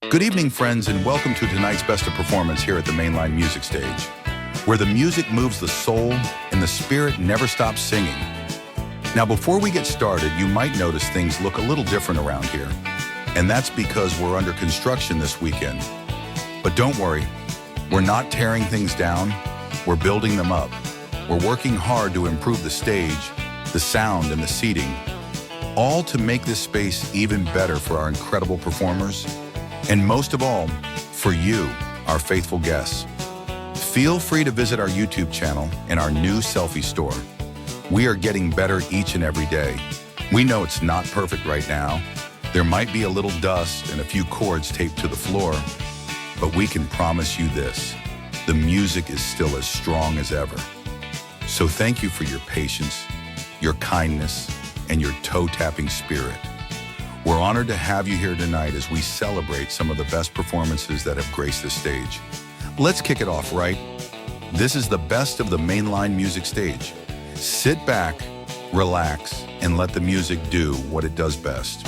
Good evening, friends, and welcome to tonight's Best of Performance here at the Mainline Music Stage, where the music moves the soul and the spirit never stops singing. Now, before we get started, you might notice things look a little different around here, and that's because we're under construction this weekend. But don't worry, we're not tearing things down, we're building them up. We're working hard to improve the stage, the sound, and the seating, all to make this space even better for our incredible performers, and most of all, for you, our faithful guests. Feel free to visit our YouTube channel and our new selfie store. We are getting better each and every day. We know it's not perfect right now. There might be a little dust and a few cords taped to the floor, but we can promise you this: the music is still as strong as ever. So thank you for your patience, your kindness, and your toe-tapping spirit. We're honored to have you here tonight as we celebrate some of the best performances that have graced the stage. Let's kick it off right. This is the best of the Mainline Music Stage. Sit back, relax, and let the music do what it does best.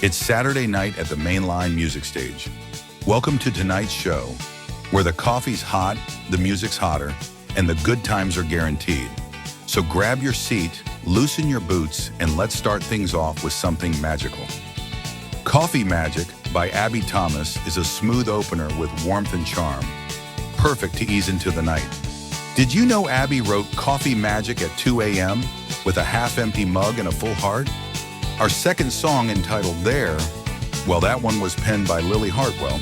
It's Saturday night at the Mainline Music Stage. Welcome to tonight's show, where the coffee's hot, the music's hotter, and the good times are guaranteed. So grab your seat, loosen your boots, and let's start things off with something magical. Coffee Magic by Abby Thomas is a smooth opener with warmth and charm, perfect to ease into the night. Did you know Abby wrote Coffee Magic at 2 a.m. with a half-empty mug and a full heart? Our second song, entitled There, well, that one was penned by Lily Hartwell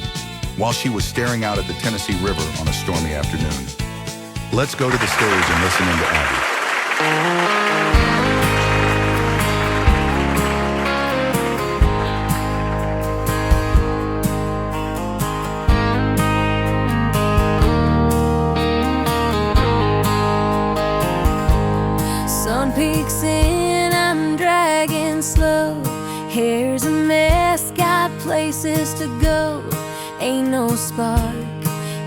while she was staring out at the Tennessee River on a stormy afternoon. Let's go to the stage and listen in to Abby. Sun peeks in, I'm dragging slow. Hair's a mess, got places to go. Ain't no spark,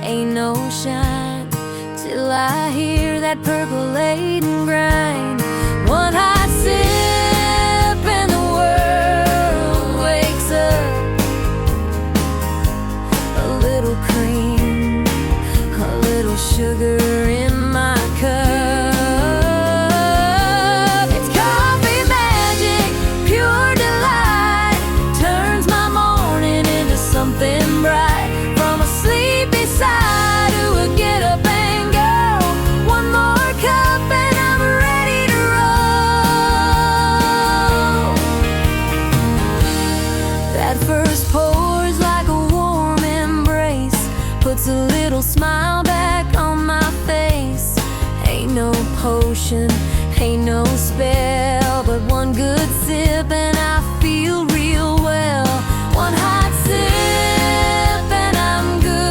ain't no shine, till I hear that percolating grind. One hot sip and the world wakes up. A little cream, a little sugar in my cup. Something bright, from a sleepy side to a get up and go. One more cup and I'm ready to roll. That first pour's like a warm embrace, puts a little smile back on my face. Ain't no potion, ain't no spell, but one good sip and I feel real well. One hot sip and I'm good.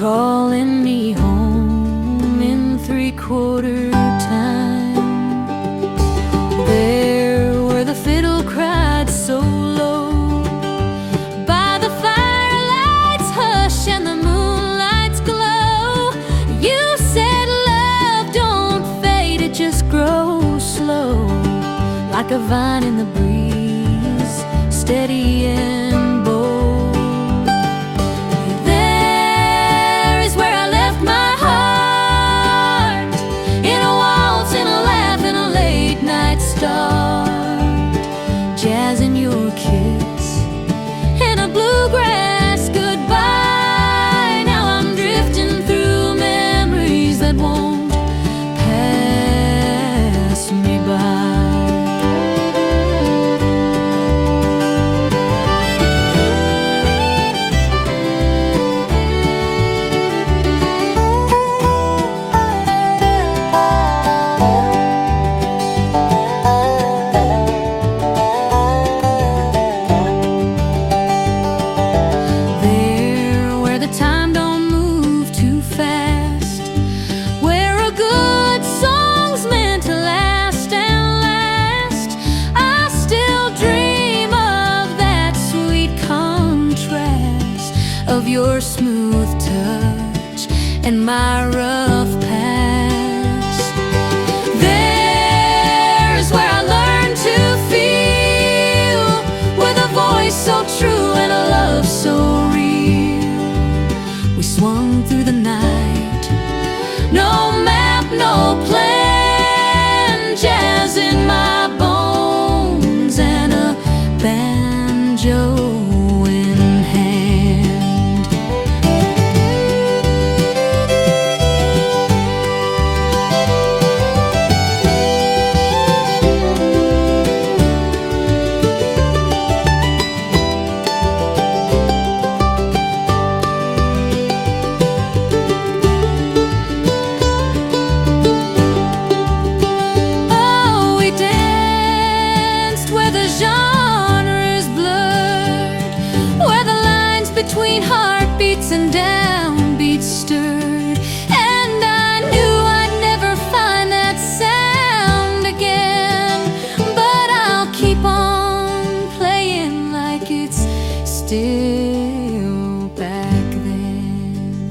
calling me home in three-quarter time. There where the fiddle cried so low, by the firelight's hush and the moonlight's glow. You said love don't fade, it just grows slow, like a vine in the breeze, steady and bold. There is where I left my heart, in a waltz, in a laugh, in a late night start, jazz in your kiss, and a bluegrass goodbye. Now I'm drifting through memories that won't pass me by. Of your smooth touch and my rough past. There's where I learned to feel, with a voice so true and a love so real. We swung through the night, no map, no plan, jazz in my bones and a banjo. Between heartbeats and downbeats stirred, and I knew I'd never find that sound again. But I'll keep on playing like it's still back then.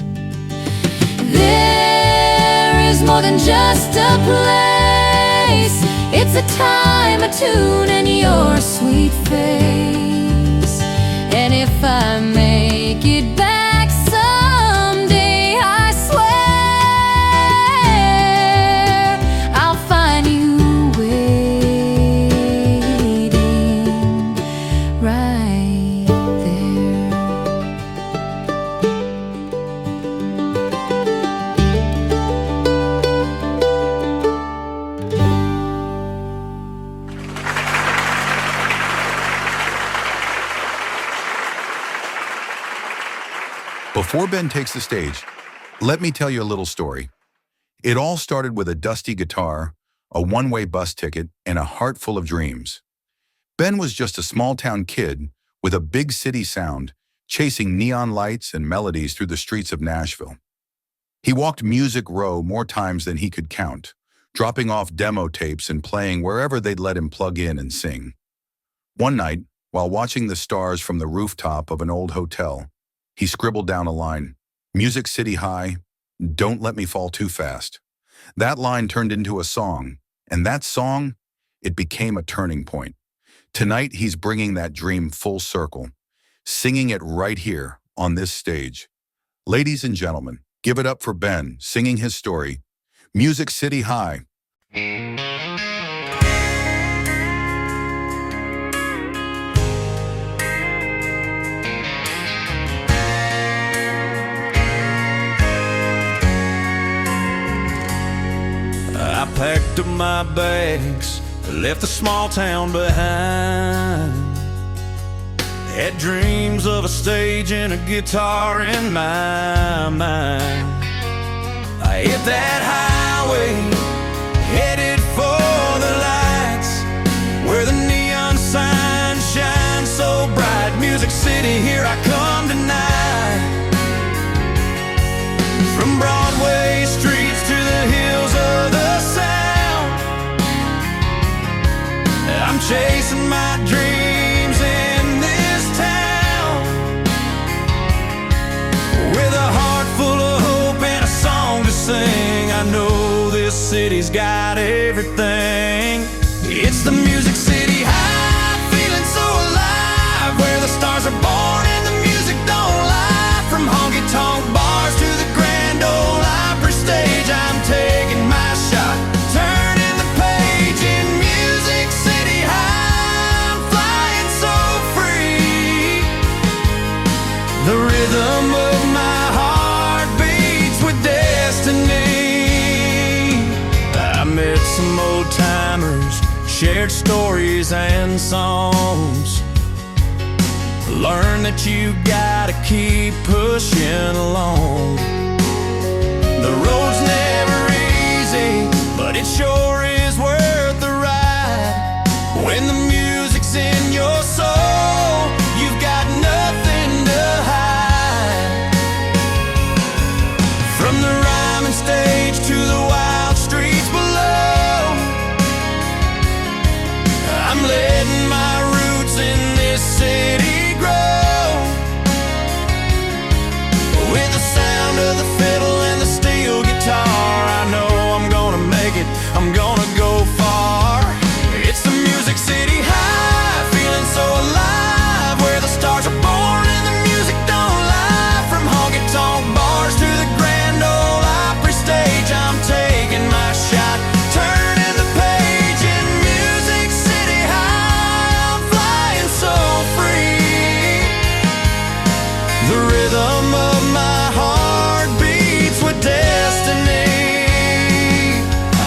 There is more than just a place, it's a time, a tune, and your sweet face. And if I make it back someday, I swear I'll find you waiting right there. Before Ben takes the stage, let me tell you a little story. It all started with a dusty guitar, a one-way bus ticket, and a heart full of dreams. Ben was just a small-town kid with a big city sound, chasing neon lights and melodies through the streets of Nashville. He walked Music Row more times than he could count, dropping off demo tapes and playing wherever they'd let him plug in and sing. One night, while watching the stars from the rooftop of an old hotel, he scribbled down a line, "Music City High, don't let me fall too fast." That line turned into a song, and that song, it became a turning point. Tonight, he's bringing that dream full circle, singing it right here on this stage. Ladies and gentlemen, give it up for Ben, singing his story, Music City High. I packed up my bags, left the small town behind. Had dreams of a stage and a guitar in my mind. I hit that highway, headed for the lights, where the neon sign shines so bright. Music City, here I come tonight. city's got everything. It's the Music City high, feeling so alive, where the stars are born and the music don't lie. From honky-tonk bars to the Grand Ole Opry stage, I'm taking my shot, turning the page in Music City high. I'm flying so free. The rhythm of my heart beats with destiny. I met some old timers, shared stories and songs. Learn that you gotta keep pushing along. The road's never easy, but it sure is worth the ride. When the music's in your soul, you've got nothing to hide. From the rhyming stage to the wild streets below, I'm letting my roots in this city grow. With the sound of the fiddle and the steel guitar, I know I'm gonna make it, I'm gonna go far. It's the Music City high, feeling so alive, where the stars are born and the music don't lie. From honky-tonk bars to the Grand Ole Opry stage, I'm taking my shot, turning the page in Music City high. I'm flying so free. The rhythm of my heart beats with destiny.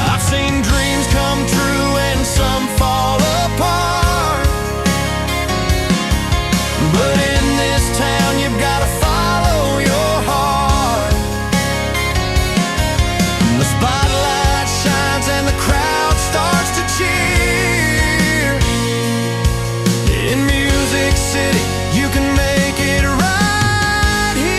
I've seen dreams come true and some fall apart, but in this town you've gotta follow your heart. The spotlight shines and the crowd starts to cheer. In Music City you can make it right here.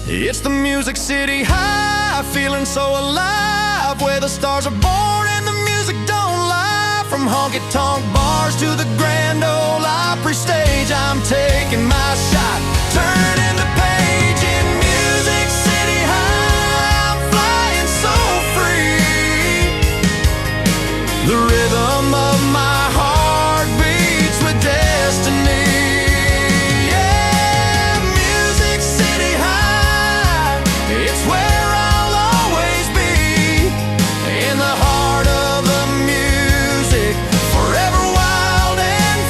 It's the Music City high, feeling so alive, where the stars are born and the music don't lie. From honky-tonk bars to the Grand Ole Opry stage, I'm taking my shot, turning the page in Music City high. I'm flying so free. The rhythm of my heart beats with destiny. Yeah, Music City high, it's where I'll always be. In the heart of the music, forever wild and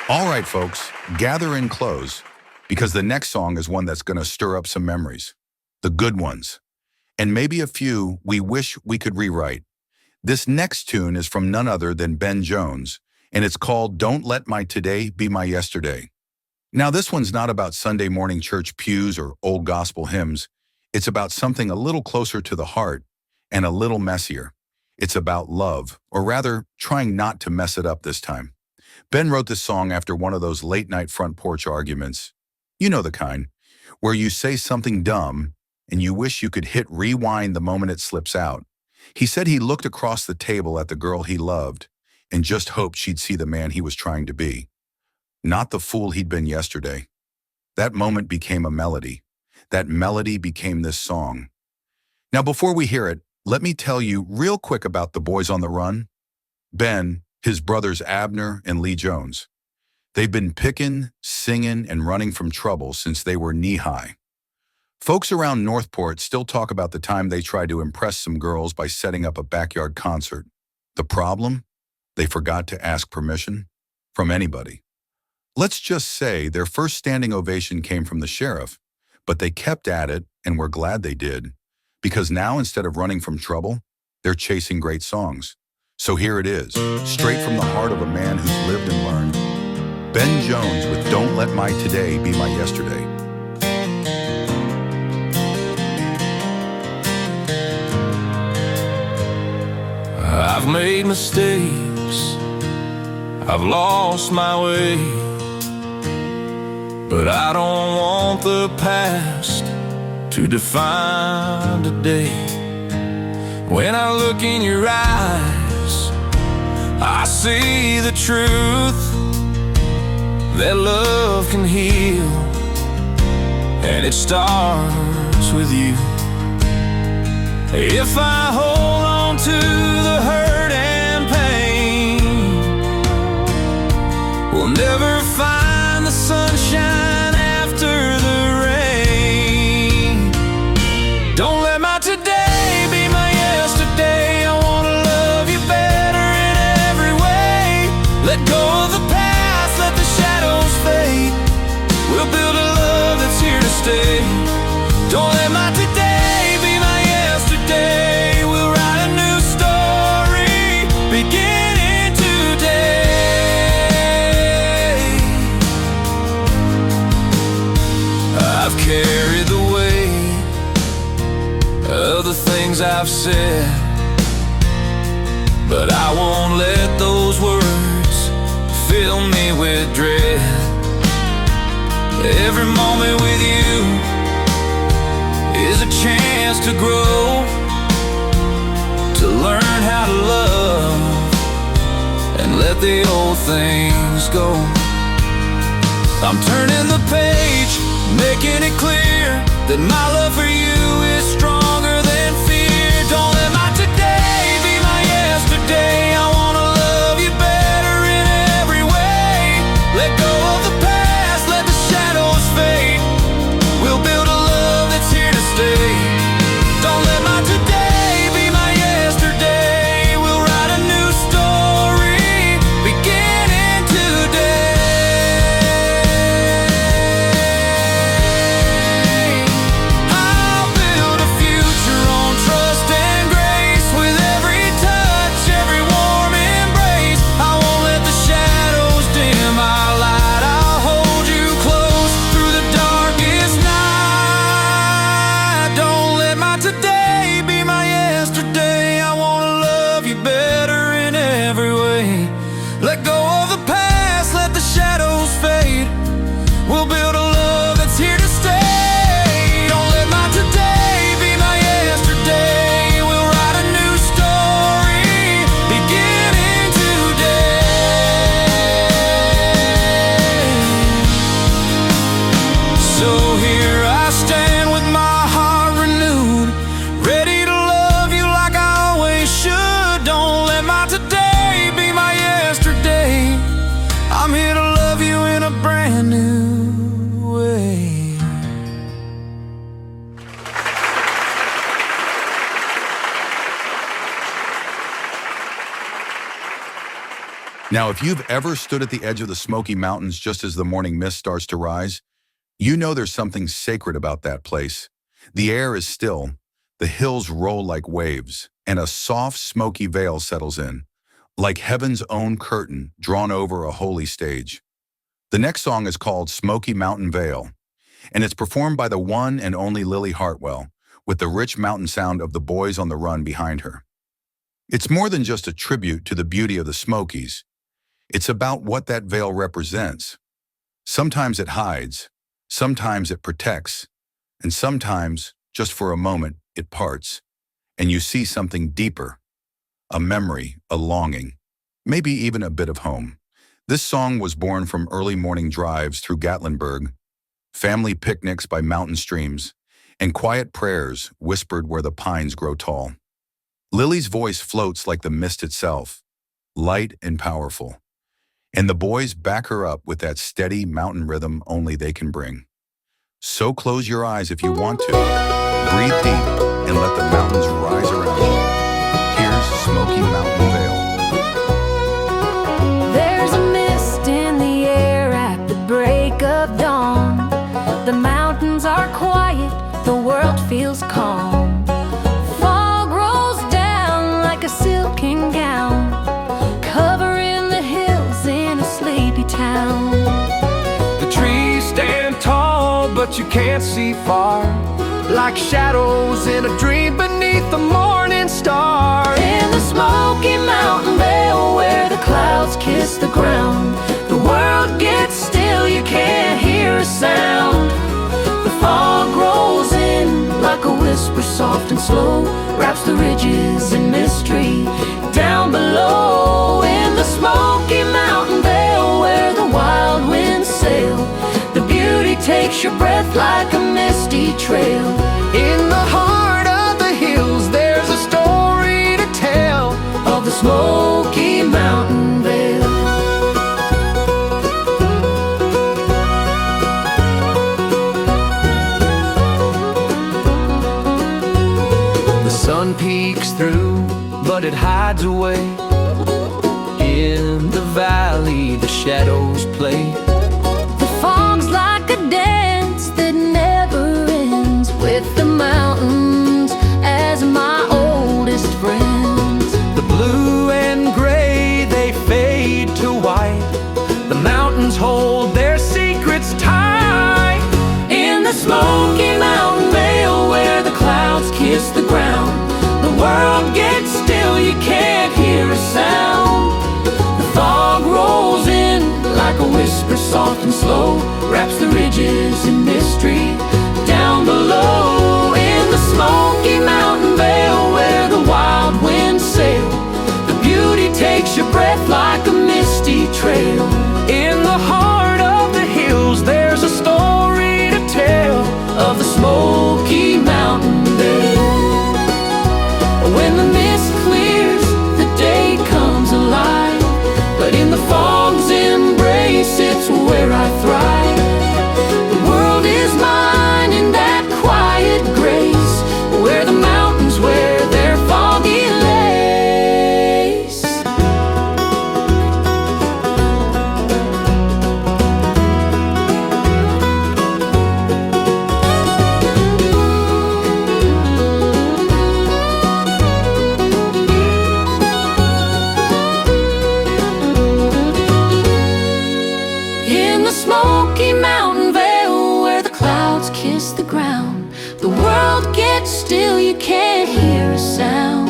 All right, folks, gather in close, because the next song is one that's going to stir up some memories, the good ones, and maybe a few we wish we could rewrite. This next tune is from none other than Ben Jones, and it's called Don't Let My Today Be My Yesterday. Now, this one's not about Sunday morning church pews or old gospel hymns. It's about something a little closer to the heart and a little messier. It's about love, or rather, trying not to mess it up this time. Ben wrote this song after one of those late-night front porch arguments. You know the kind, where you say something dumb and you wish you could hit rewind the moment it slips out. He said he looked across the table at the girl he loved and just hoped she'd see the man he was trying to be, not the fool he'd been yesterday. That moment became a melody. That melody became this song. Now, before we hear it, let me tell you real quick about the boys on the run. Ben, his brothers Abner and Lee Jones. They've been picking, singing, and running from trouble since they were knee-high. Folks around Northport still talk about the time they tried to impress some girls by setting up a backyard concert. The problem? They forgot to ask permission from anybody. Let's just say their first standing ovation came from the sheriff, but they kept at it and we're glad they did, because now instead of running from trouble, they're chasing great songs. So here it is, straight from the heart of a man who's lived and learned. Ben Jones with Don't Let My Today Be My Yesterday. I've made mistakes, I've lost my way, but I don't want the past to define today. When I look in your eyes, I see the truth, that love can heal, and it starts with you. If I hold on to the hurt and pain, we'll never find the sunshine after the rain. Don't let my today be my yesterday. I wanna love you better in every way. Let go of the past, let the shadows fade. We'll build a love that's here to stay. Don't let my today be my yesterday. We'll write a new story beginning today. I've carried the weight of the things I've said, but I won't let those words fill me with dread. Every moment with you is a chance to grow, to learn how to love and let the old things go. I'm turning the page, making it clear that my love for you is stronger than fear. Don't let my today be my yesterday. I wanna love you better in every way. Let go of the past, let the shadows fade. We'll build a love that's here to stay. Don't let my today be my yesterday. We'll write a new story beginning today. I'll build a future on trust and grace, with every touch, every warm embrace. I won't let the shadows dim our light. I'll hold you close through the darkest night. Don't let my today be my yesterday. I wanna love you better in every way. Let go of the past, let the shadows fade. We'll build a love that's here to stay. Don't let my today be my yesterday. We'll write a new story beginning today. So here I stand with my heart renewed, ready to love you like I always should. Don't let my today be my yesterday. I'm here to love you in a brand new way. Now, if you've ever stood at the edge of the Smoky Mountains just as the morning mist starts to rise, you know there's something sacred about that place. The air is still, the hills roll like waves, and a soft, smoky veil settles in, like heaven's own curtain drawn over a holy stage. The next song is called Smoky Mountain Vale, and it's performed by the one and only Lily Hartwell, with the rich mountain sound of the Boys on the Run behind her. It's more than just a tribute to the beauty of the Smokies. It's about what that veil represents. Sometimes it hides, sometimes it protects, and sometimes, just for a moment, it parts, and you see something deeper, a memory, a longing, maybe even a bit of home. This song was born from early morning drives through Gatlinburg, family picnics by mountain streams, and quiet prayers whispered where the pines grow tall. Lily's voice floats like the mist itself, light and powerful, and the boys back her up with that steady mountain rhythm only they can bring. So close your eyes if you want to, breathe deep, and let the mountains rise around you. Here's Smoky Mountain Vale. There's a mist in the air at the break of dawn. The mountains are quiet, the world feels calm. Fog rolls down like a silken gown, covering the hills in a sleepy town. The trees stand tall, but you can't see far, like shadows in a dream beneath the morning star. In the Smoky Mountain Vale, where the clouds kiss the ground, the world gets still, you can't hear a sound. whisper soft and slow wraps the ridges in mystery. Down below in the Smoky Mountain Vale, where the wild winds sail, the beauty takes your breath like a misty trail. In the heart of the hills, there's a story to tell Of the Smoky Mountain Vale. The sun peeks through, but it hides away. In the valley, the shadows play. The fog's like a dance that never ends, with the mountains as my oldest friends. The blue and gray, they fade to white. The mountains hold their secrets tight. In the Smoky Mountain Vale, where the clouds kiss the ground, the world gets still, you can't hear a sound. The fog rolls in like a whisper soft and slow, wraps the ridges in mystery. Down below in the Smoky Mountain Vale, where the wild winds sail, the beauty takes your breath like a misty trail. In the heart of the hills, there's a story to tell Of the Smoky Mountain Vale. When the mist clears, the day comes alive, but in the fog's embrace, it's where I thrive. The world is mine in that quiet grace, where the mountains wear their foggy lace. In the Smoky Mountain Vale, where the clouds kiss the ground, the world gets still, you can't hear a sound.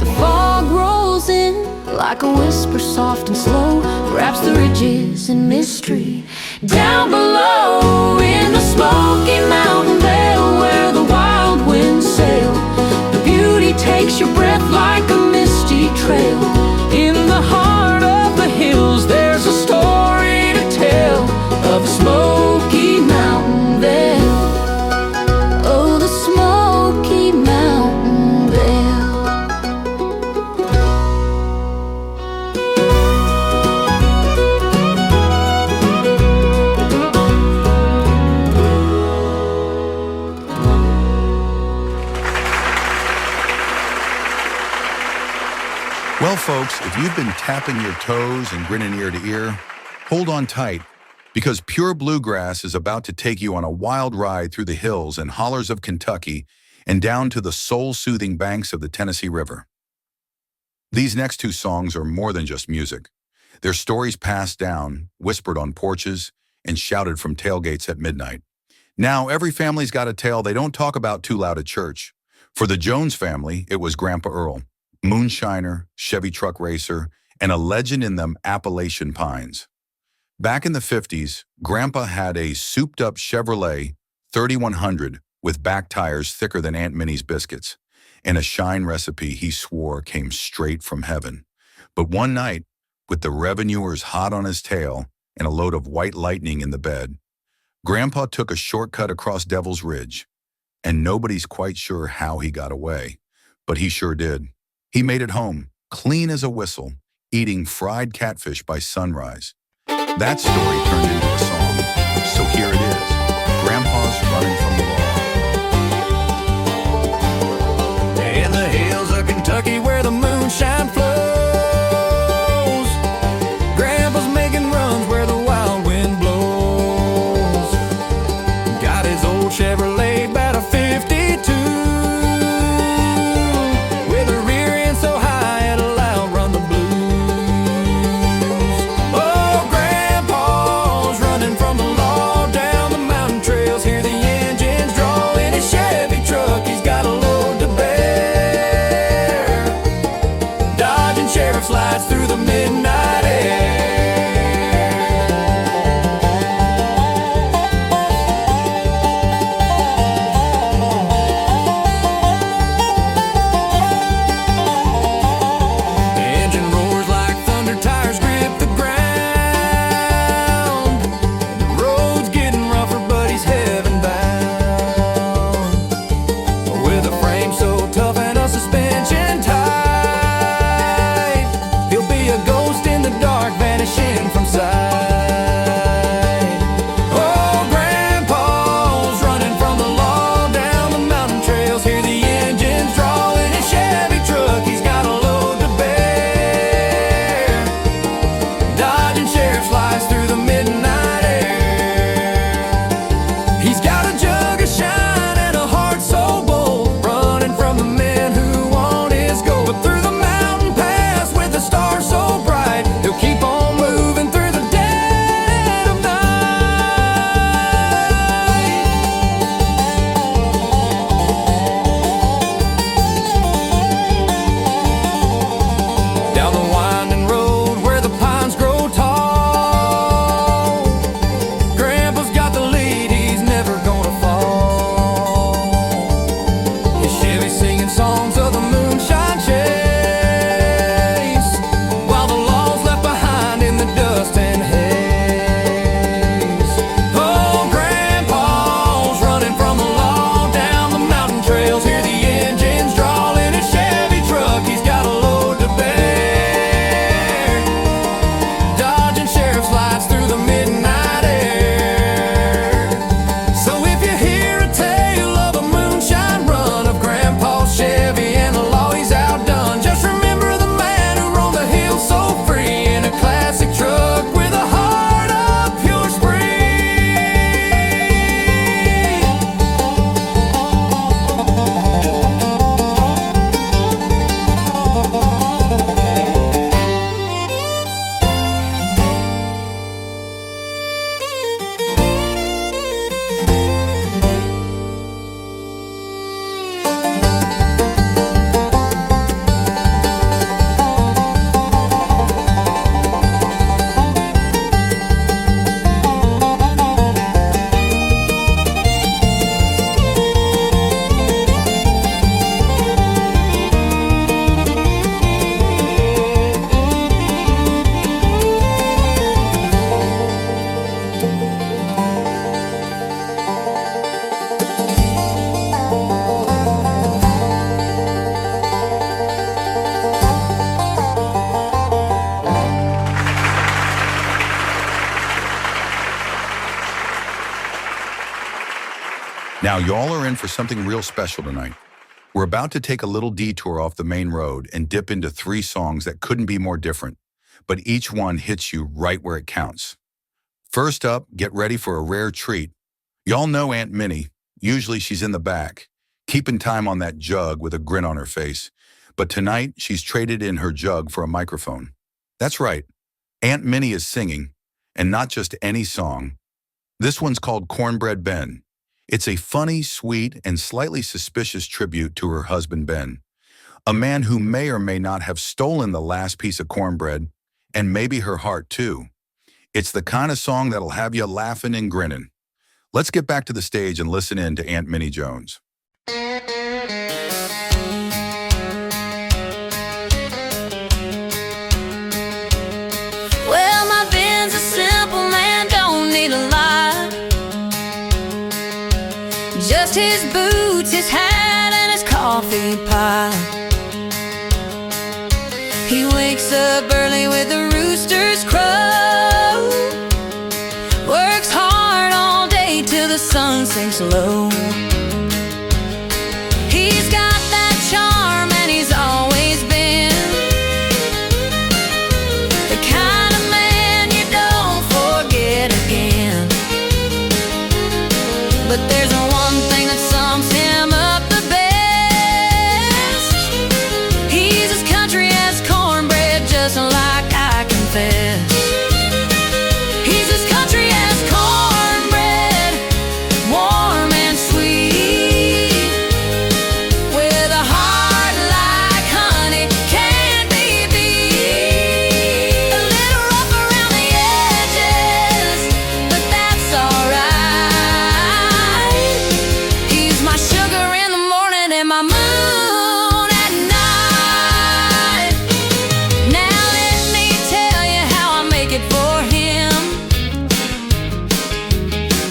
The fog rolls in like a whisper soft and slow, wraps the ridges in mystery. Down below in the Smoky Mountain Vale, where the wild winds sail, the beauty takes your breath like a misty trail. In the heart of the hills, there's a story to tell Of the Smoky Mountain Vale. Oh, the Smoky Mountain Vale. Well, folks, if you've been tapping your toes and grinning ear to ear, hold on tight, because Pure Bluegrass is about to take you on a wild ride through the hills and hollers of Kentucky and down to the soul-soothing banks of the Tennessee River. These next two songs are more than just music. They're stories passed down, whispered on porches, and shouted from tailgates at midnight. Now, every family's got a tale they don't talk about too loud at church. For the Jones family, it was Grandpa Earl, moonshiner, Chevy truck racer, and a legend in them Appalachian pines. Back in the 50s, Grandpa had a souped-up Chevrolet 3100 with back tires thicker than Aunt Minnie's biscuits, and a shine recipe he swore came straight from heaven. But one night, with the revenuers hot on his tail and a load of white lightning in the bed, Grandpa took a shortcut across Devil's Ridge, and nobody's quite sure how he got away, but he sure did. He made it home, clean as a whistle, eating fried catfish by sunrise. That story turned into a song, so here it is, Grandpa's Running from the Law. In the hills of Kentucky, where the moonshine flows, Grandpa's making runs where the wild wind blows. Got his old Chevrolet, about a 52, with a rear end so high it'll outrun the blues. Oh, Grandpa's running from the law down Now, y'all are in for something real special tonight. We're about to take a little detour off the main road and dip into 3 songs that couldn't be more different, but each one hits you right where it counts. First up, get ready for a rare treat. Y'all know Aunt Minnie. Usually she's in the back, keeping time on that jug with a grin on her face. But tonight, she's traded in her jug for a microphone. That's right, Aunt Minnie is singing, and not just any song. This one's called Cornbread Ben. It's a funny, sweet, and slightly suspicious tribute to her husband Ben, a man who may or may not have stolen the last piece of cornbread, and maybe her heart too. It's the kind of song that'll have you laughing and grinning. Let's get back to the stage and listen in to Aunt Minnie Jones. Well, my Ben's a simple man, don't need a lot. Just his boots, his hat, and his coffee pot. He wakes up early with the rooster's crow, works hard all day till the sun sinks low. He's got that charm and he's always been the kind of man you don't forget again. But there's one thing that sums him up the best. He's as country as cornbread, just like I confess. He's as country as cornbread, warm and sweet, with a heart like honey, can't be beat. A little rough around the edges, but that's alright. He's my sugar in the morning and my moon at night. Now let me tell you how I make it for him.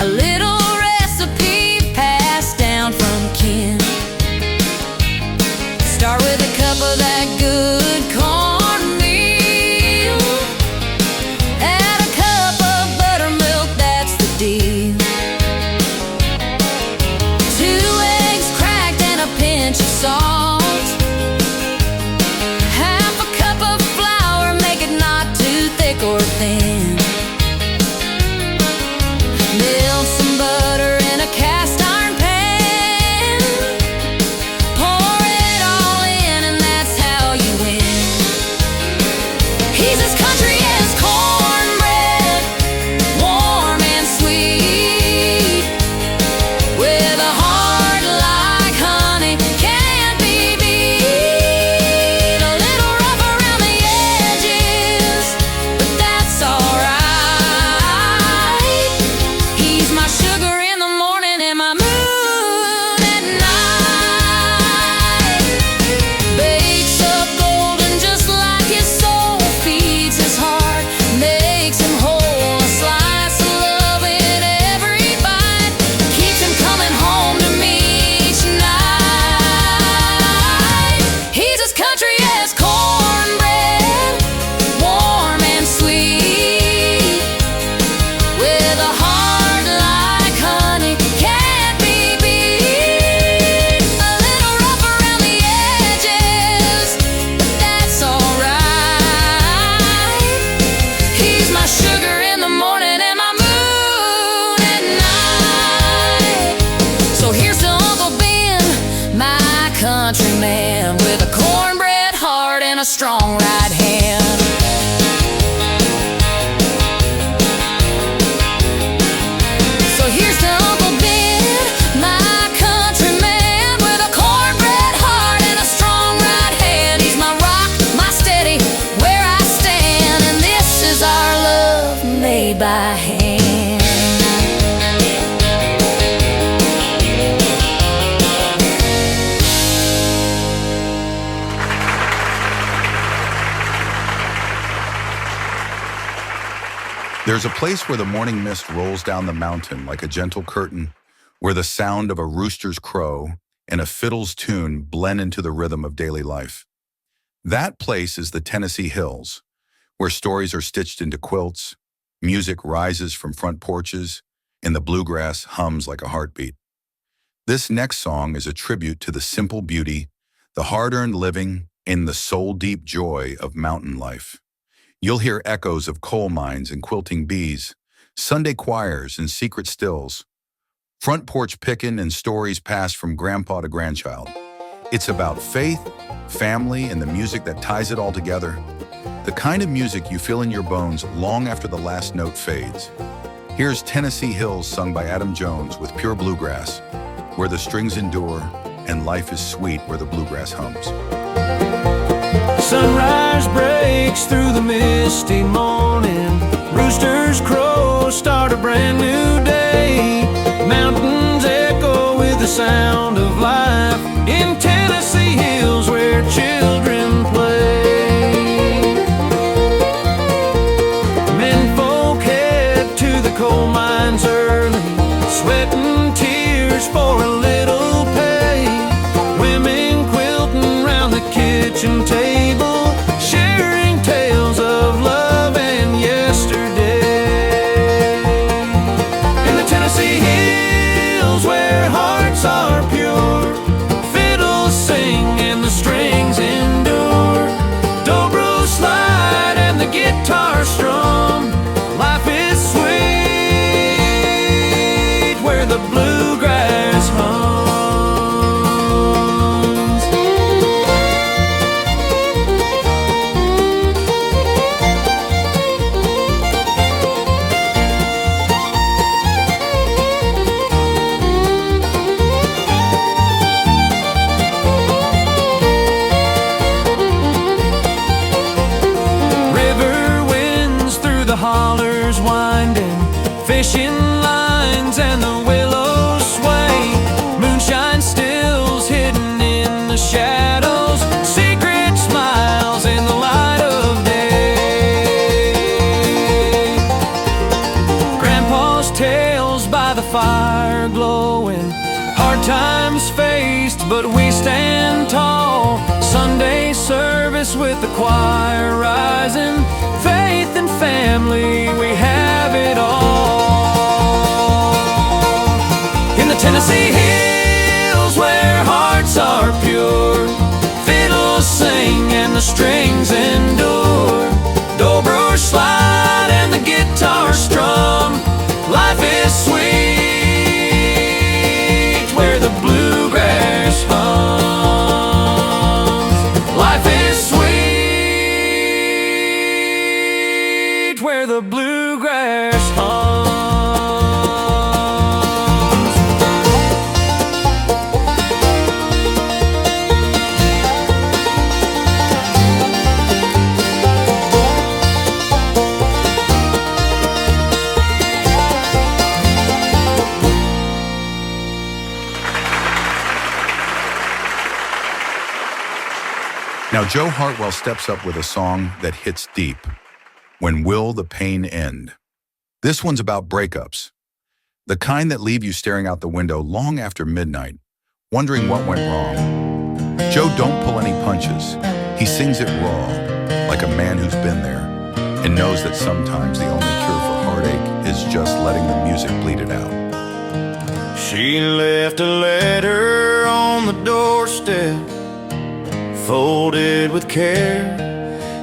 A little recipe passed down from kin. Start with a cup of that good cornmeal, add a cup of buttermilk, that's the deal. 2 eggs cracked and a pinch of salt, half a cup of flour, make it not too thick or thin. Melt some butter in a cast iron pan, pour it all in and that's how you win. He's as country as cornbread, warm and sweet, with a heart like honey, can't be beat. A little rough around the edges, but that's alright. He's my sugar in the morning and my moon at night. Bakes up golden just like his soul, feeds his heart, makes him whole. A slice of love in every bite, keeps him coming home to me each night. He's as country as cornbread, warm and sweet, with a heart like honey, can't be beat. A little rough around the edges, but that's alright. He's my sugar in the morning and my moon at night. So here's to Uncle Ben, my countryman, with a cornbread heart and a strong right hand. So here's to Uncle Ben, my countryman, with a cornbread heart and a strong right hand. He's my rock, my steady, where I stand, and this is our love made by hand. There's a place where the morning mist rolls down the mountain like a gentle curtain, where the sound of a rooster's crow and a fiddle's tune blend into the rhythm of daily life. That place is the Tennessee Hills, where stories are stitched into quilts, music rises from front porches, and the bluegrass hums like a heartbeat. This next song is a tribute to the simple beauty, the hard-earned living, and the soul-deep joy of mountain life. You'll hear echoes of coal mines and quilting bees, Sunday choirs and secret stills, front porch pickin' and stories passed from grandpa to grandchild. It's about faith, family, and the music that ties it all together. The kind of music you feel in your bones long after the last note fades. Here's Tennessee Hills sung by Adam Jones with pure bluegrass, where the strings endure and life is sweet where the bluegrass hums. Sunrise breaks through the misty morning. Roosters crow, start a brand new day. Mountains echo with the sound of life in Tennessee Hills where children play. Menfolk head to the coal mines early, sweating tears for a little pay. Women quilting round the kitchen table, sharing tales of love and yesterday. In the Tennessee Hills where hearts are pure, fiddles sing and the strings endure. Dobro slide and the guitar strum. Life is sweet where the bluegrass hums. River winds through the hollers winding, fishing lines and the willows sway. Moonshine stills hidden in the shadows, secret smiles in the light of day. Grandpa's tales by the fire glowing, hard times faced but we stand tall. Sunday service with the choir rising, faith and family, we have it all. In the Tennessee Hills where hearts are pure, fiddles sing and the strings endure. Dobro slide and the guitar strum. Life is sweet where the bluegrass hums. Life is sweet where the bluegrass hums. Now Joe Hartwell steps up with a song that hits deep. When Will the Pain End? This one's about breakups. The kind that leave you staring out the window long after midnight, wondering what went wrong. Joe don't pull any punches. He sings it raw, like a man who's been there, and knows that sometimes the only cure for heartache is just letting the music bleed it out. She left a letter on the doorstep, folded with care,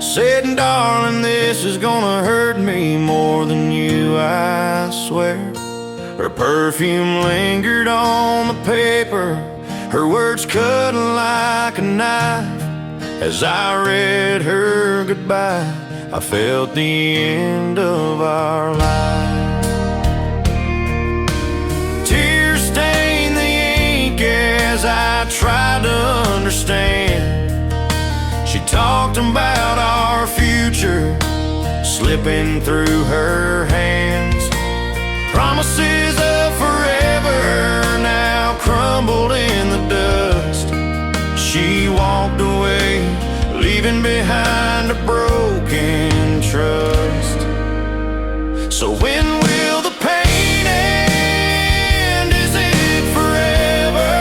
said, darling, this is gonna hurt me more than you, I swear. Her perfume lingered on the paper, her words cut like a knife. As I read her goodbye, I felt the end of our life. Tears stained the ink as I tried to understand. She talked about our future slipping through her hands. Promises of forever now crumbled in the dust. She walked away, leaving behind a broken trust. So when will the pain end? Is it forever?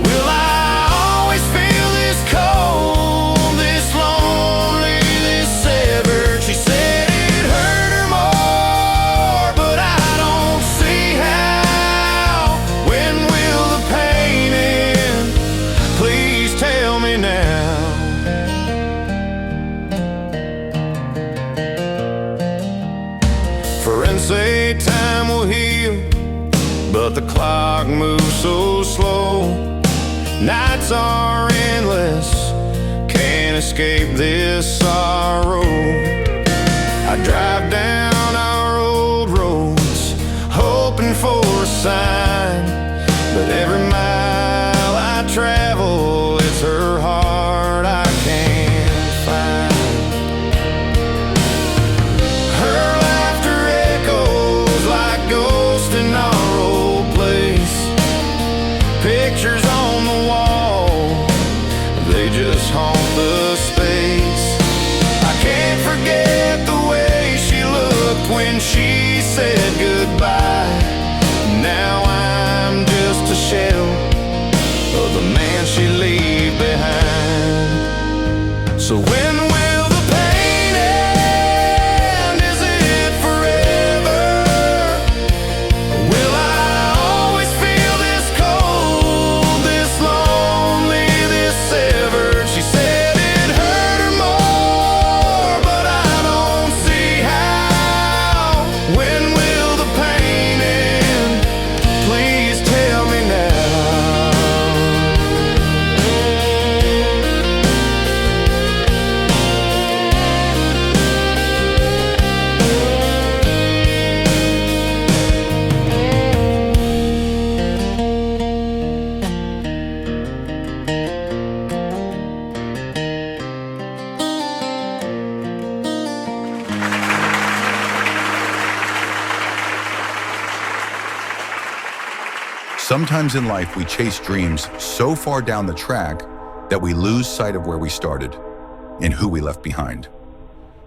Will I always feel this cold, this lonely, this severed? She said it hurt her more, but I don't see how. When Nights are endless, can't escape this sorrow. I drive down our old roads, hoping for a sign, but every mile I travel, it's her heart I can't find. Her laughter echoes like ghosts in our old place. Pictures on the wall, they just haunt the space. I can't forget the way she looked when she said goodbye. Now I'm just a shell of the man she left behind. So when will the pain end? Is it forever? Will I always feel this cold, this lonely, this severed? She said it hurt her more, but I don't see how. When will the pain end? Please tell me now. Sometimes in life, we chase dreams so far down the track that we lose sight of where we started and who we left behind.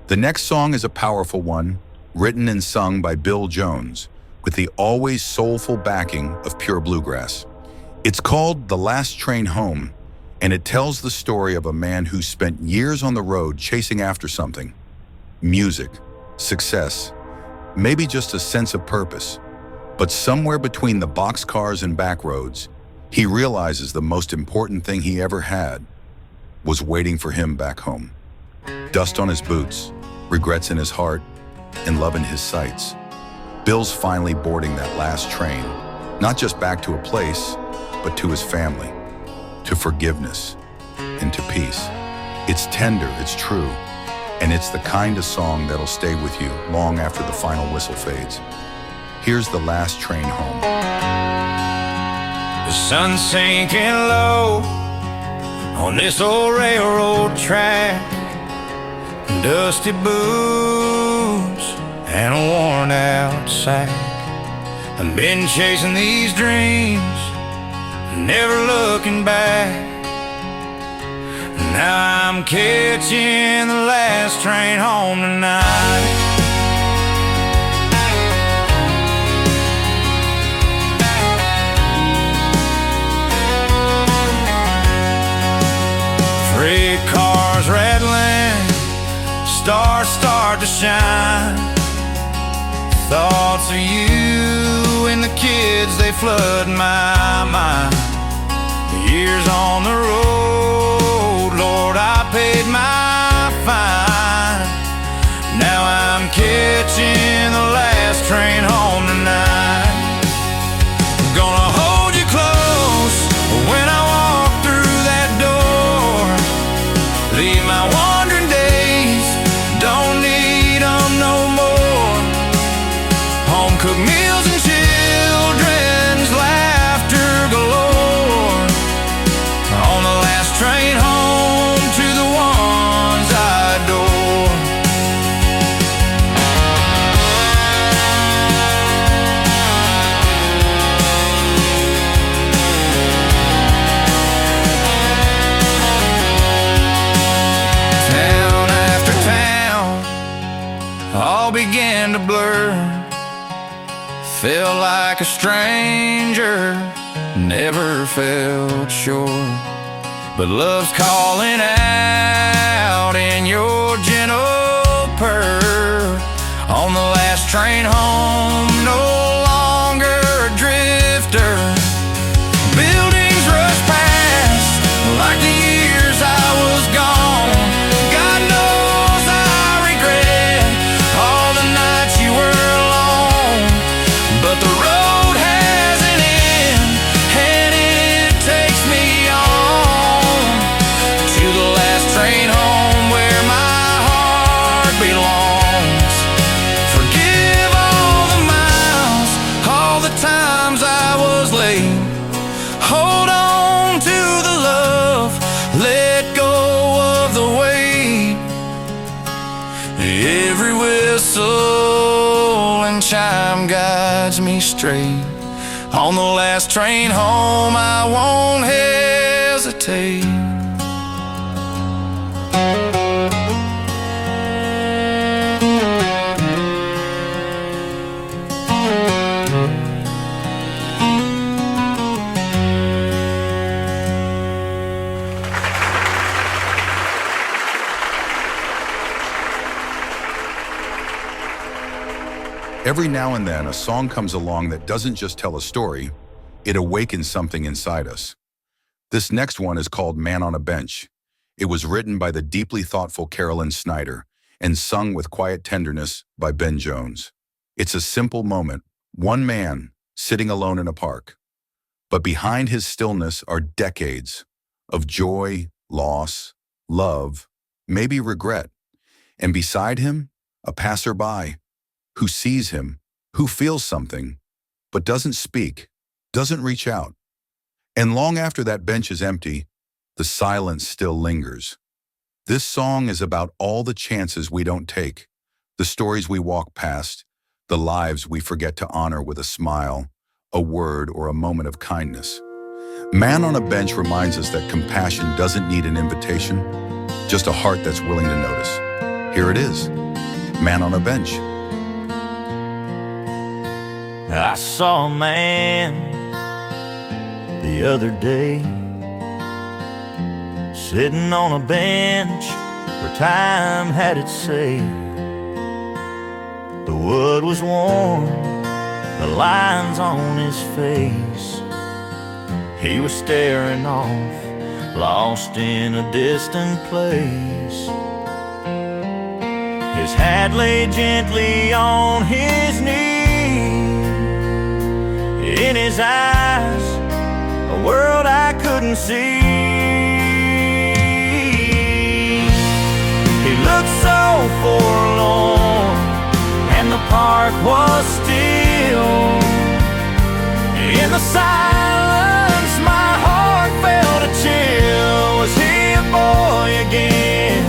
The next song is a powerful one, written and sung by Bill Jones, with the always soulful backing of pure bluegrass. It's called The Last Train Home, and it tells the story of a man who spent years on the road chasing after something: music, success, maybe just a sense of purpose. But somewhere between the boxcars and back roads, he realizes the most important thing he ever had was waiting for him back home. Dust on his boots, regrets in his heart, and love in his sights. Bill's finally boarding that last train, not just back to a place, but to his family, to forgiveness, and to peace. It's tender, it's true, and it's the kind of song that'll stay with you long after the final whistle fades. Here's The Last Train Home. The sun's sinking low on this old railroad track. Dusty boots and a worn out sack. I've been chasing these dreams, never looking back. Now I'm catching the last train home tonight. Freight cars rattling, stars start to shine. Thoughts of you and the kids, they flood my mind. Years on the road, Lord, I paid my fine. Now I'm catching the last train home tonight. I'm gonna hold you close when I walk through that door. Leave my wandering days, don't need them no more. Home cooked meals and children's laughter galore. On the last train home to the ones I adore. Town after town all began to blur. Felt like a stranger, never felt sure. But love's calling out in your gentle purr. On the last train home, no longer a drifter. Buildings rush past like the years I was gone. God knows I regret all the nights you were alone. But the road has an end, and it takes me on. train home where my heart belongs. Forgive all the miles, all the times I was late. Hold on to the love, let go of the weight. Every whistle and chime guides me straight. On the last train home, I won't hesitate. Every now and then, a song comes along that doesn't just tell a story, it awakens something inside us. This next one is called Man on a Bench. It was written by the deeply thoughtful Carolyn Snyder and sung with quiet tenderness by Ben Jones. It's a simple moment, one man sitting alone in a park. But behind his stillness are decades of joy, loss, love, maybe regret. And beside him, a passerby who sees him, who feels something, but doesn't speak, doesn't reach out. And long after that bench is empty, the silence still lingers. This song is about all the chances we don't take, the stories we walk past, the lives we forget to honor with a smile, a word, or a moment of kindness. Man on a Bench reminds us that compassion doesn't need an invitation, just a heart that's willing to notice. Here it is, Man on a Bench. I saw a man the other day sitting on a bench where time had its say. The wood was warm, the lines on his face. He was staring off, lost in a distant place. His hat lay gently on his knee. In his eyes, a world I couldn't see. He looked so forlorn, and the park was still. In the silence, my heart felt a chill. Was he a boy again,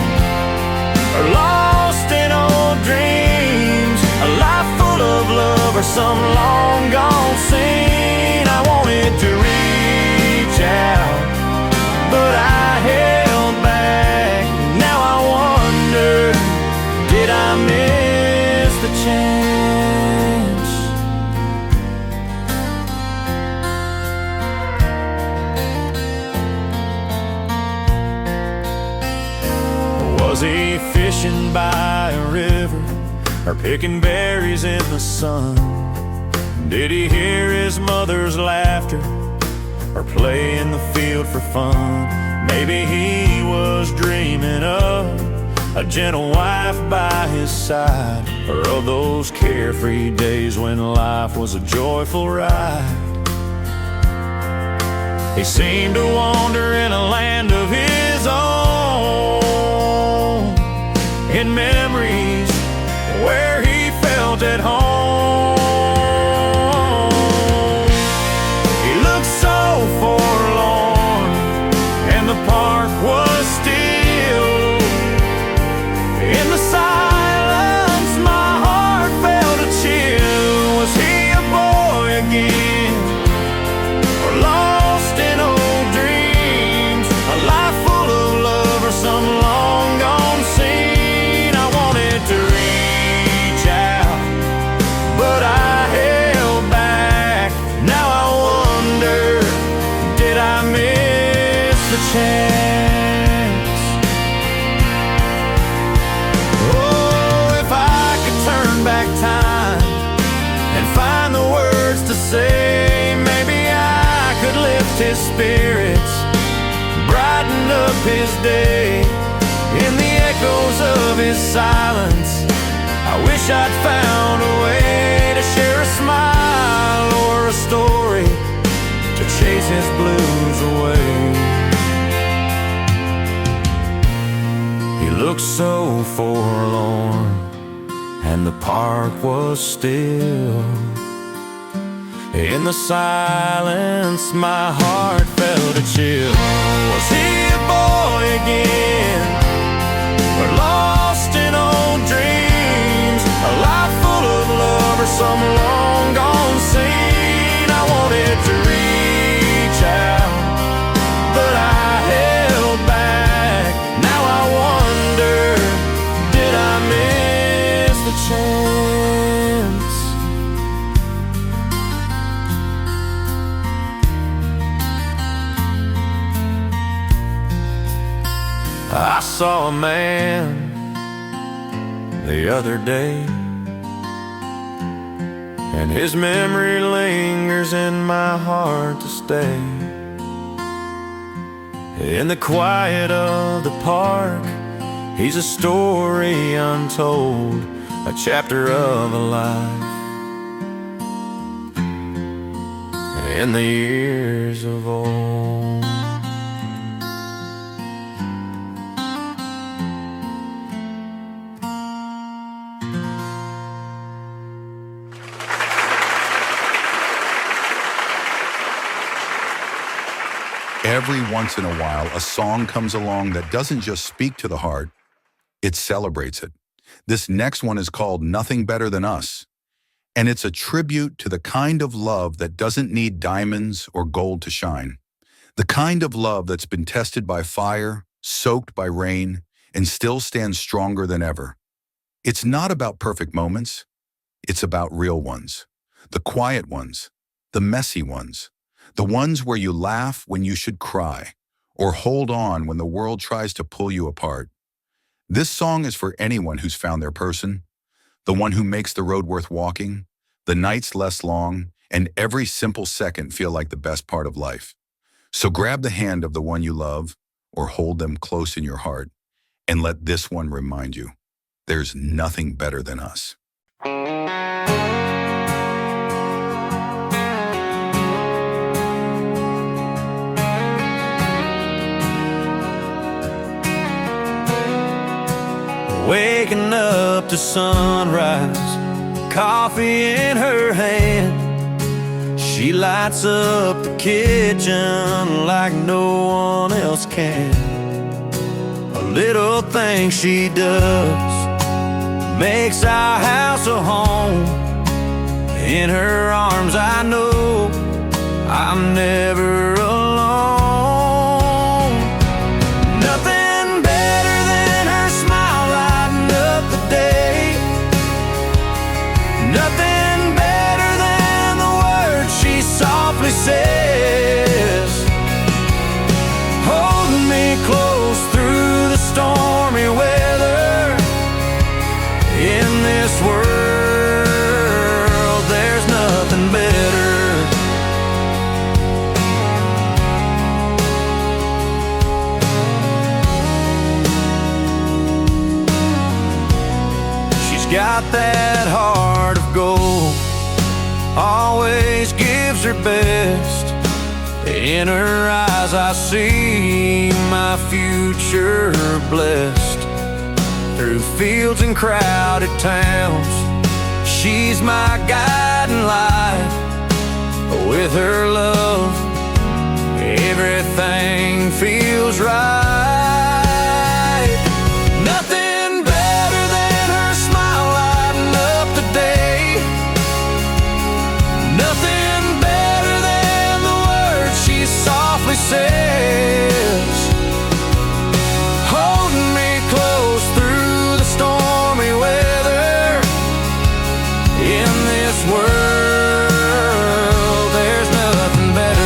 or lost in old dreams? A life full of love, or some long gone scene? I wanted to reach out, but I held back. Now I wonder, did I miss the chance? Was he fishing by a river, or picking berries in the sun? Did he hear his mother's laughter, or play in the field for fun? Maybe he was dreaming of a gentle wife by his side, or of those carefree days when life was a joyful ride. He seemed to wander in a land of his own, in memories where he felt at home. He looked so forlorn, and the park was still. In the silence, my heart felt a chill. Was he a boy again, or lost in old dreams? A life full of love, or some long gone scene? I wanted to reach out, but I held back. Now I wonder, did I miss the chance? Oh, if I could turn back time and find the words to say, maybe I could lift his spirits, brighten up his day. In the echoes of his silence, I wish I'd found a way to share a smile or a story to chase his blues away. looked so forlorn, and the park was still. In the silence, my heart felt a chill. Was he a boy again, or lost in old dreams? A life full of love, or some long gone scene? I wanted to reach out, but I held back. Now I wonder, did I miss the chance? I saw a man the other day, and his memory lingers in my heart to stay. In the quiet of the park, he's a story untold, a chapter of a life. In the years of old, every once in a while, a song comes along that doesn't just speak to the heart, it celebrates it. This next one is called Nothing Better Than Us, and it's a tribute to the kind of love that doesn't need diamonds or gold to shine. The kind of love that's been tested by fire, soaked by rain, and still stands stronger than ever. It's not about perfect moments, it's about real ones. The quiet ones, the messy ones, the ones where you laugh when you should cry, or hold on when the world tries to pull you apart. This song is for anyone who's found their person, the one who makes the road worth walking, the nights less long, and every simple second feel like the best part of life. So grab the hand of the one you love, or hold them close in your heart, and let this one remind you, there's nothing better than us. waking up to sunrise, coffee in her hand. She lights up the kitchen like no one else can. A little thing she does makes our house a home. In her arms I know I'm never alone. Nothing better than her smile lighting up the day. Nothing better than the words she softly says, holding me close through the stormy weather. In this world there's nothing better. She's got that heart of gold, always gives her best. In her eyes I see my future blessed. Through fields and crowded towns, she's my guiding light. With her love, everything feels right. Nothing better than her smile lighting up the day. Nothing better than the words she softly says, holding me close through the stormy weather. In this world there's nothing better.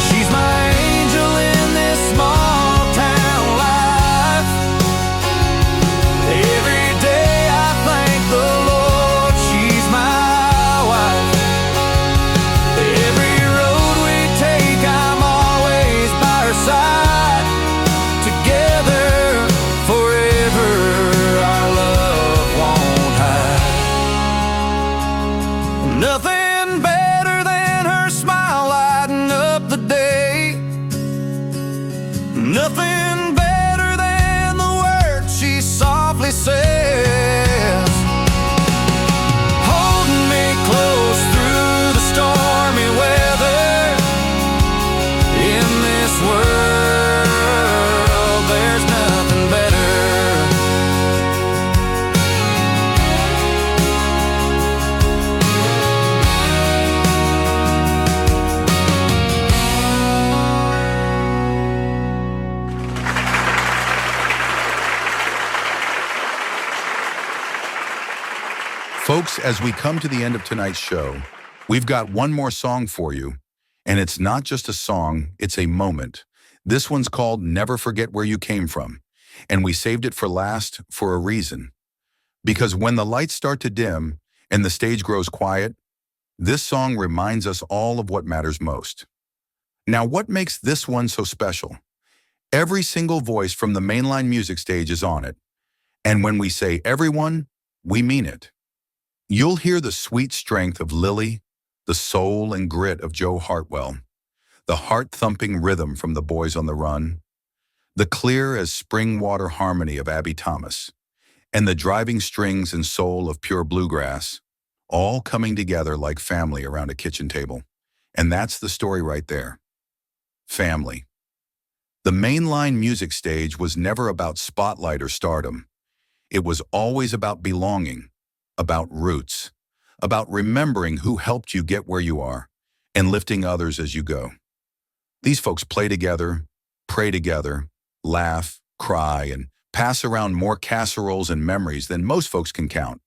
She's my angel softly says, holding me close through the stormy weather. In this world, there's nothing better. Folks, as we come to the end of tonight's show, we've got one more song for you, and it's not just a song, it's a moment. This one's called Never Forget Where You Came From, and we saved it for last for a reason. Because when the lights start to dim and the stage grows quiet, this song reminds us all of what matters most. Now, what makes this one so special? Every single voice from the mainline music stage is on it, and when we say everyone, we mean it. You'll hear the sweet strength of Lily, the soul and grit of Joe Hartwell, the heart-thumping rhythm from the Boys on the Run, the clear as spring water harmony of Abby Thomas, and the driving strings and soul of pure bluegrass, all coming together like family around a kitchen table. And that's the story right there. Family. The mainline music stage was never about spotlight or stardom. It was always about belonging, about roots, about remembering who helped you get where you are, and lifting others as you go. These folks play together, pray together, laugh, cry, and pass around more casseroles and memories than most folks can count.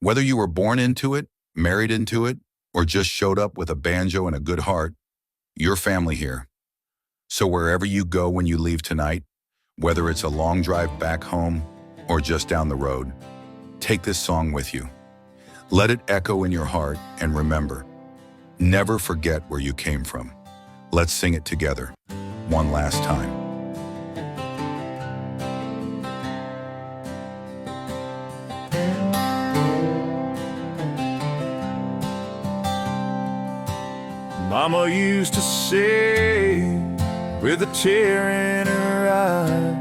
Whether you were born into it, married into it, or just showed up with a banjo and a good heart, you're family here. So wherever you go when you leave tonight, whether it's a long drive back home or just down the road, take this song with you. Let it echo in your heart, and remember, never forget where you came from. Let's sing it together, one last time. Mama used to say, with a tear in her eye,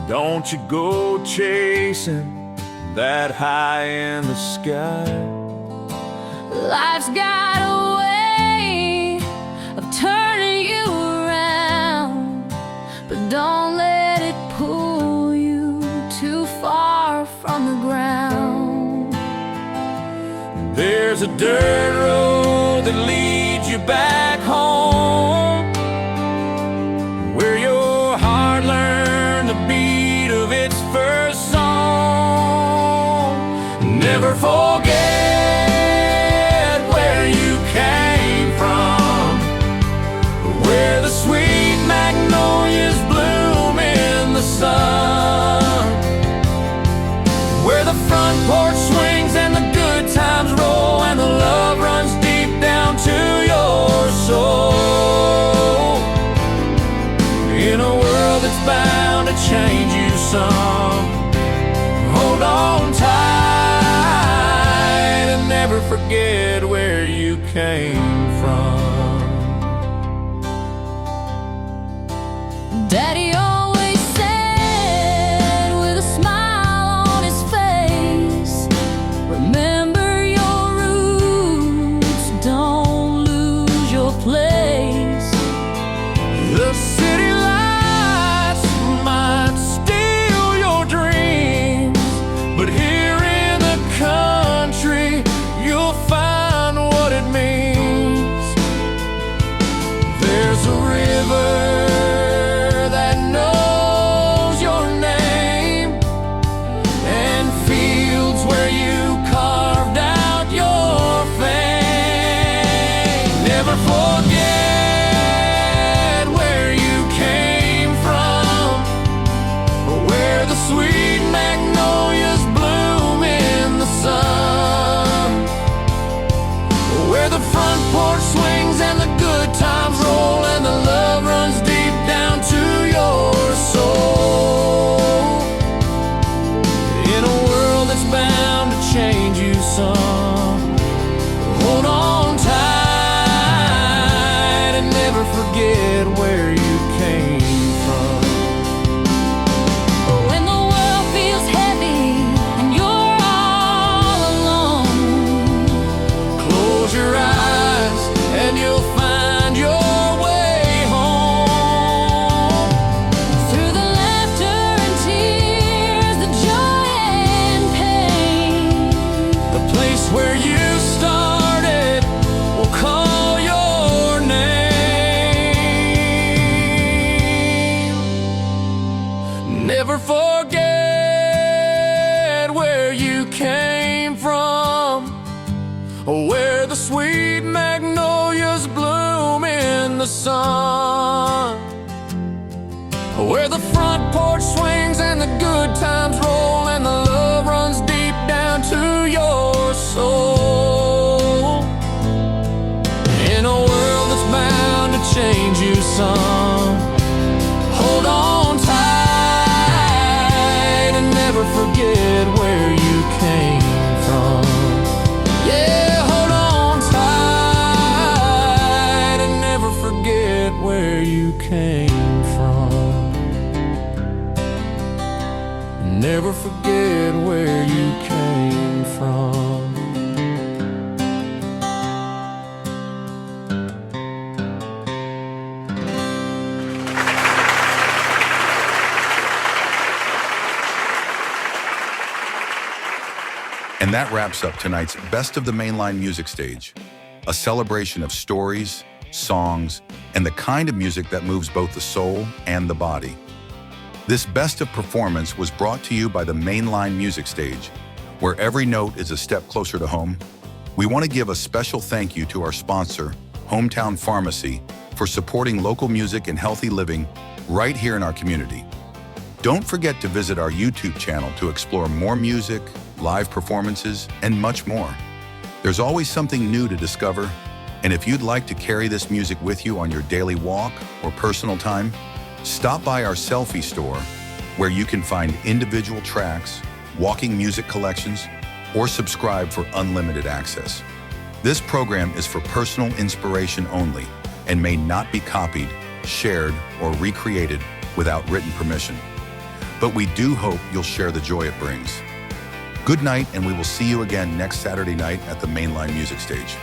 don't you go chasing that high in the sky. Life's got a way of turning you around, but don't let it pull you too far from the ground. There's a dirt road that leads you back home, where your heart learned the beat of its first song. Never forget where you came from, where the sweet magnolias bloom in the sun, where the front porch swings and the good times roll and the love runs deep down to your soul. In a world that's bound to change you some, hold on tight and never forget where you came from. Daddy always said with a smile on his face, remember your roots, don't lose your place. The city lights might steal your dreams, but here in the country you'll find what it means. There's a river that knows Never forget where you came from, where the sweet magnolias bloom in the sun, where the front porch swings and the good times roll and the love runs deep down to your soul. In a world that's bound to change you some, hold on tight and never forget where you came from. Yeah, hold on tight and never forget where you came from. Never forget where you came from. And that wraps up tonight's Best of the Mainline Music Stage, a celebration of stories, songs, and the kind of music that moves both the soul and the body. This best of performance was brought to you by the Mainline Music Stage, where every note is a step closer to home. We want to give a special thank you to our sponsor, Hometown Pharmacy, for supporting local music and healthy living right here in our community. Don't forget to visit our YouTube channel to explore more music, live performances, and much more. There's always something new to discover, and if you'd like to carry this music with you on your daily walk or personal time, stop by our selfie store, where you can find individual tracks, walking music collections, or subscribe for unlimited access. This program is for personal inspiration only and may not be copied, shared, or recreated without written permission. But we do hope you'll share the joy it brings. Good night, and we will see you again next Saturday night at the Mainline Music Stage.